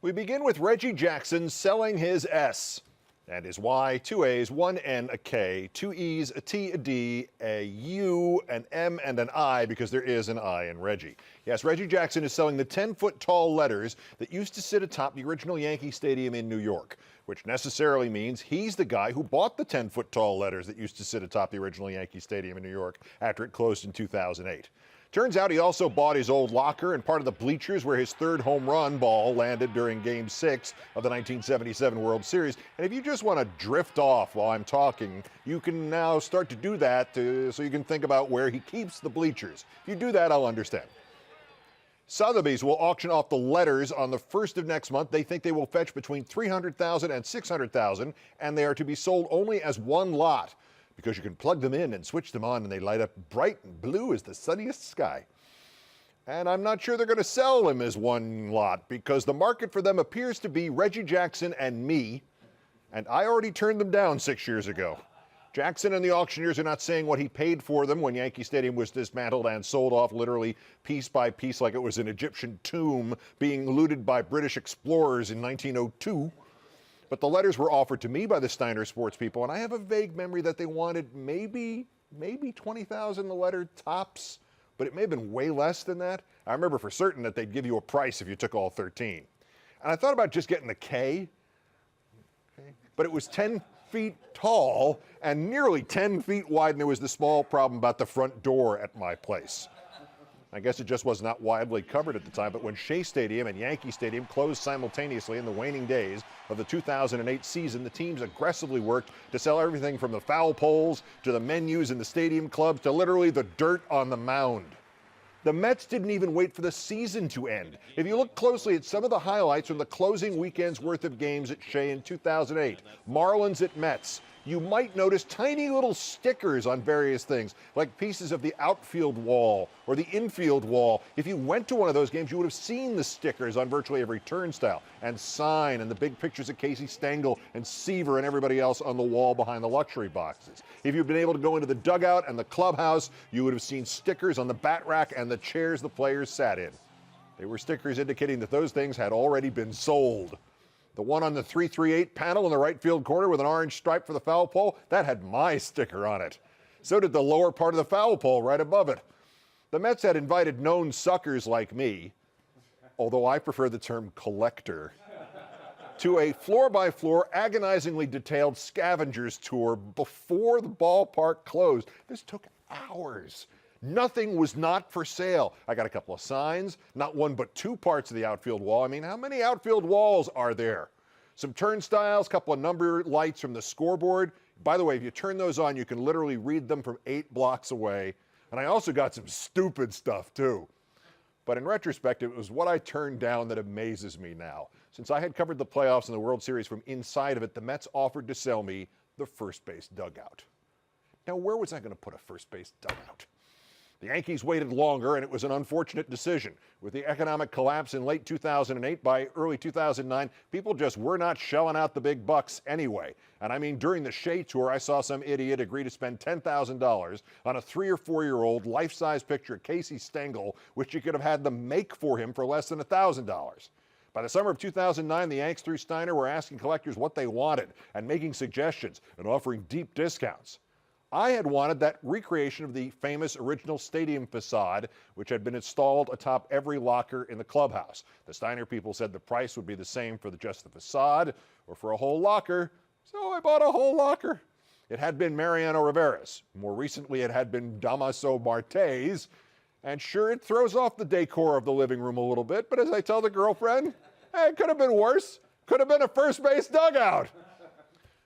We begin with Reggie Jackson selling his S and his Y, two A's, one N, a K, two E's, a T, a D, a U, an M, and an I, because there is an I in Reggie. Yes, Reggie Jackson is selling the 10-foot tall letters that used to sit atop the original Yankee Stadium in New York, which necessarily means he's the guy who bought the 10-foot tall letters that used to sit atop the original Yankee Stadium in New York after it closed in 2008. Turns out he also bought his old locker and part of the bleachers where his third home run ball landed during Game 6 of the 1977 World Series. And if you just want to drift off while I'm talking, you can now start to do that so you can think about where he keeps the bleachers. If you do that, I'll understand. Sotheby's will auction off the letters on the 1st of next month. They think they will fetch between $300,000 and $600,000, and they are to be sold only as one lot, because you can plug them in and switch them on and they light up bright and blue as the sunniest sky. And I'm not sure they're going to sell them as one lot, because the market for them appears to be Reggie Jackson and me, and I already turned them down 6 years ago. Jackson and the auctioneers are not saying what he paid for them when Yankee Stadium was dismantled and sold off literally piece by piece like it was an Egyptian tomb being looted by British explorers in 1902. But the letters were offered to me by the Steiner sports people, and I have a vague memory that they wanted maybe 20,000 the letter tops, but it may have been way less than that. I remember for certain that they'd give you a price if you took all 13. And I thought about just getting the K, but it was 10 feet tall and nearly 10 feet wide, and there was the small problem about the front door at my place. I guess it just was not widely covered at the time, but when Shea Stadium and Yankee Stadium closed simultaneously in the waning days of the 2008 season, the teams aggressively worked to sell everything from the foul poles to the menus in the stadium clubs to literally the dirt on the mound. The Mets didn't even wait for the season to end. If you look closely at some of the highlights from the closing weekend's worth of games at Shea in 2008, Marlins at Mets, you might notice tiny little stickers on various things, like pieces of the outfield wall or the infield wall. If you went to one of those games, you would have seen the stickers on virtually every turnstile and sign, and the big pictures of Casey Stengel and Seaver and everybody else on the wall behind the luxury boxes. If you've been able to go into the dugout and the clubhouse, you would have seen stickers on the bat rack and the chairs the players sat in. They were stickers indicating that those things had already been sold. The one on the 338 panel in the right field corner with an orange stripe for the foul pole, that had my sticker on it. So did the lower part of the foul pole right above it. The Mets had invited known suckers like me, although I prefer the term collector, to a floor-by-floor, agonizingly detailed scavengers tour before the ballpark closed. This took hours. Nothing was not for sale. I got a couple of signs, not one but two parts of the outfield wall. I mean, how many outfield walls are there? Some turnstiles, a couple of number lights from the scoreboard. By the way, if you turn those on, you can literally read them from 8 blocks away. And I also got some stupid stuff, too. But in retrospect, it was what I turned down that amazes me now. Since I had covered the playoffs and the World Series from inside of it, the Mets offered to sell me the first base dugout. Now, where was I going to put a first base dugout? The Yankees waited longer, and it was an unfortunate decision. With the economic collapse in late 2008, by early 2009, people just were not shelling out the big bucks anyway. And I mean, during the Shea tour, I saw some idiot agree to spend $10,000 on a 3 or 4-year-old life-size picture of Casey Stengel, which you could have had them make for him for less than $1,000. By the summer of 2009, the Yanks through Steiner were asking collectors what they wanted and making suggestions and offering deep discounts. I had wanted that recreation of the famous original stadium facade, which had been installed atop every locker in the clubhouse. The Steiner people said the price would be the same for just the facade or for a whole locker, so I bought a whole locker. It had been Mariano Rivera's. More recently, it had been Damaso Marte's. And sure, it throws off the decor of the living room a little bit, but as I tell the girlfriend, hey, it could have been worse. Could have been a first base dugout.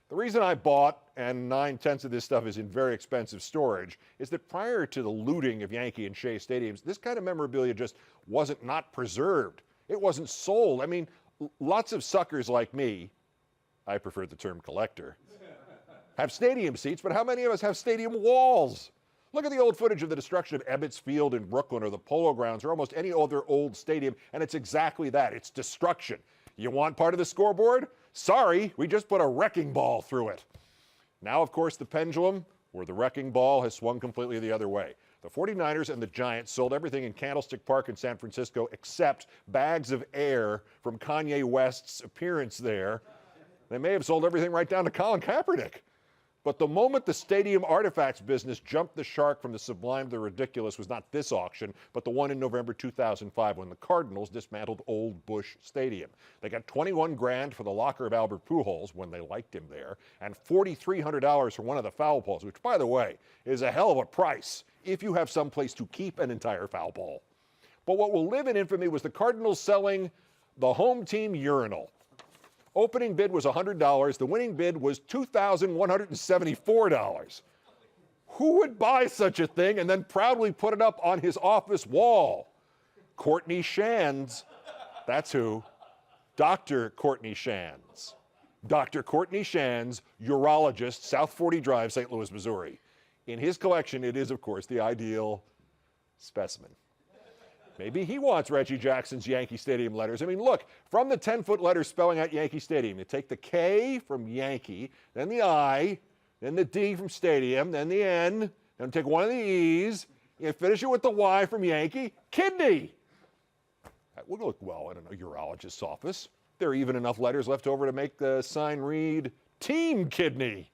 The reason I bought, and 9/10 of this stuff is in very expensive storage, is that prior to the looting of Yankee and Shea stadiums, this kind of memorabilia just wasn't not preserved. It wasn't sold. I mean, lots of suckers like me, I prefer the term collector, have stadium seats, but how many of us have stadium walls? Look at the old footage of the destruction of Ebbets Field in Brooklyn or the Polo Grounds or almost any other old stadium, and it's exactly that. It's destruction. You want part of the scoreboard? Sorry, we just put a wrecking ball through it. Now, of course, the pendulum, or the wrecking ball, has swung completely the other way. The 49ers and the Giants sold everything in Candlestick Park in San Francisco except bags of air from Kanye West's appearance there. They may have sold everything right down to Colin Kaepernick. But the moment the stadium artifacts business jumped the shark from the sublime to the ridiculous was not this auction, but the one in November 2005 when the Cardinals dismantled Old Busch Stadium. They got $21 grand for the locker of Albert Pujols when they liked him there, and $4,300 for one of the foul poles, which, by the way, is a hell of a price if you have some place to keep an entire foul pole. But what will live in infamy was the Cardinals selling the home team urinal. Opening bid was $100. The winning bid was $2,174. Who would buy such a thing and then proudly put it up on his office wall? Courtney Shands. That's who. Dr. Courtney Shands. Dr. Courtney Shands, urologist, South 40 Drive, St. Louis, Missouri. In his collection, it is, of course, the ideal specimen. Maybe he wants Reggie Jackson's Yankee Stadium letters. I mean, look, from the 10-foot letters spelling out Yankee Stadium, you take the K from Yankee, then the I, then the D from Stadium, then the N, then take one of the E's, you finish it with the Y from Yankee, kidney. That would look well in a urologist's office. There are even enough letters left over to make the sign read Team Kidney.